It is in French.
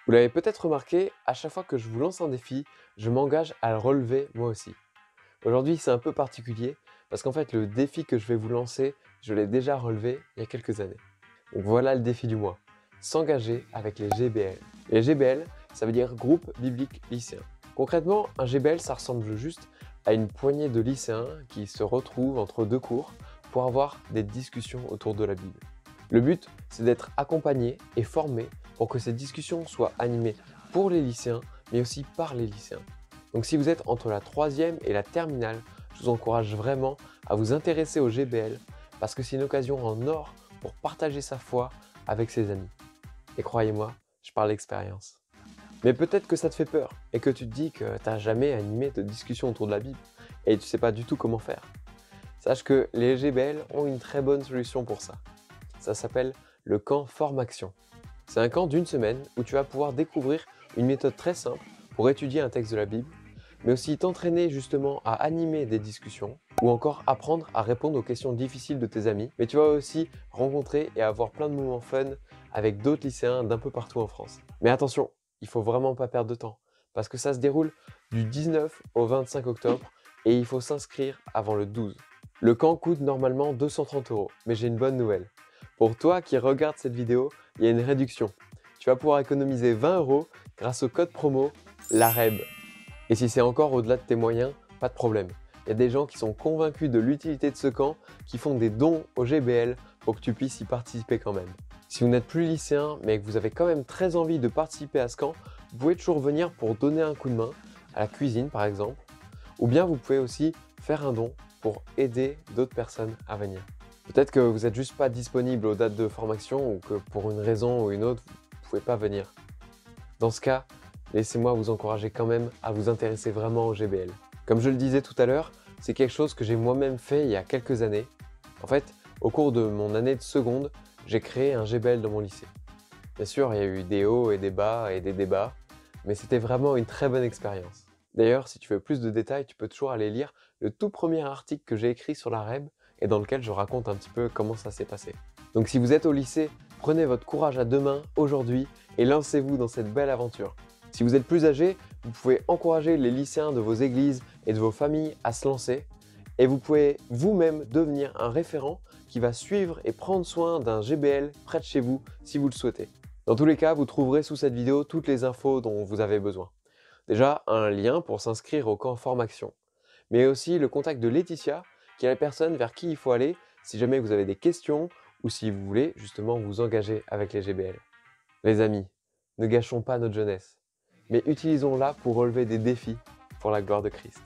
Vous l'avez peut-être remarqué, à chaque fois que je vous lance un défi, je m'engage à le relever moi aussi. Aujourd'hui, c'est un peu particulier parce qu'en fait, le défi que je vais vous lancer, je l'ai déjà relevé il y a quelques années. Donc voilà le défi du mois, s'engager avec les GBL. Les GBL, ça veut dire groupe biblique lycéen. Concrètement, un GBL, ça ressemble juste à une poignée de lycéens qui se retrouvent entre deux cours pour avoir des discussions autour de la Bible. Le but, c'est d'être accompagné et formé pour que ces discussions soient animées pour les lycéens, mais aussi par les lycéens. Donc si vous êtes entre la troisième et la terminale, je vous encourage vraiment à vous intéresser au GBL parce que c'est une occasion en or pour partager sa foi avec ses amis. Et croyez-moi, je parle d'expérience. Mais peut-être que ça te fait peur et que tu te dis que tu n'as jamais animé de discussion autour de la Bible et tu ne sais pas du tout comment faire. Sache que les GBL ont une très bonne solution pour ça. Ça s'appelle le camp Formaction. C'est un camp d'une semaine où tu vas pouvoir découvrir une méthode très simple pour étudier un texte de la Bible, mais aussi t'entraîner justement à animer des discussions ou encore apprendre à répondre aux questions difficiles de tes amis. Mais tu vas aussi rencontrer et avoir plein de moments fun avec d'autres lycéens d'un peu partout en France. Mais attention, il faut vraiment pas perdre de temps parce que ça se déroule du 19 au 25 octobre et il faut s'inscrire avant le 12. Le camp coûte normalement 230 €, mais j'ai une bonne nouvelle. Pour toi qui regarde cette vidéo, il y a une réduction. Tu vas pouvoir économiser 20 € grâce au code promo LAREB. Et si c'est encore au-delà de tes moyens, pas de problème. Il y a des gens qui sont convaincus de l'utilité de ce camp, qui font des dons au GBL pour que tu puisses y participer quand même. Si vous n'êtes plus lycéen, mais que vous avez quand même très envie de participer à ce camp, vous pouvez toujours venir pour donner un coup de main, à la cuisine par exemple, ou bien vous pouvez aussi faire un don pour aider d'autres personnes à venir. Peut-être que vous n'êtes juste pas disponible aux dates de formation ou que pour une raison ou une autre, vous ne pouvez pas venir. Dans ce cas, laissez-moi vous encourager quand même à vous intéresser vraiment au GBL. Comme je le disais tout à l'heure, c'est quelque chose que j'ai moi-même fait il y a quelques années. En fait, au cours de mon année de seconde, j'ai créé un GBL dans mon lycée. Bien sûr, il y a eu des hauts et des bas et des débats, mais c'était vraiment une très bonne expérience. D'ailleurs, si tu veux plus de détails, tu peux toujours aller lire le tout premier article que j'ai écrit sur la REB et dans lequel je raconte un petit peu comment ça s'est passé. Donc si vous êtes au lycée, prenez votre courage à deux mains aujourd'hui et lancez-vous dans cette belle aventure. Si vous êtes plus âgé, vous pouvez encourager les lycéens de vos églises et de vos familles à se lancer et vous pouvez vous-même devenir un référent qui va suivre et prendre soin d'un GBL près de chez vous si vous le souhaitez. Dans tous les cas, vous trouverez sous cette vidéo toutes les infos dont vous avez besoin. Déjà, un lien pour s'inscrire au camp Formation, mais aussi le contact de Laetitia, qui est la personne vers qui il faut aller si jamais vous avez des questions ou si vous voulez justement vous engager avec les GBL. Les amis, ne gâchons pas notre jeunesse, mais utilisons-la pour relever des défis pour la gloire de Christ.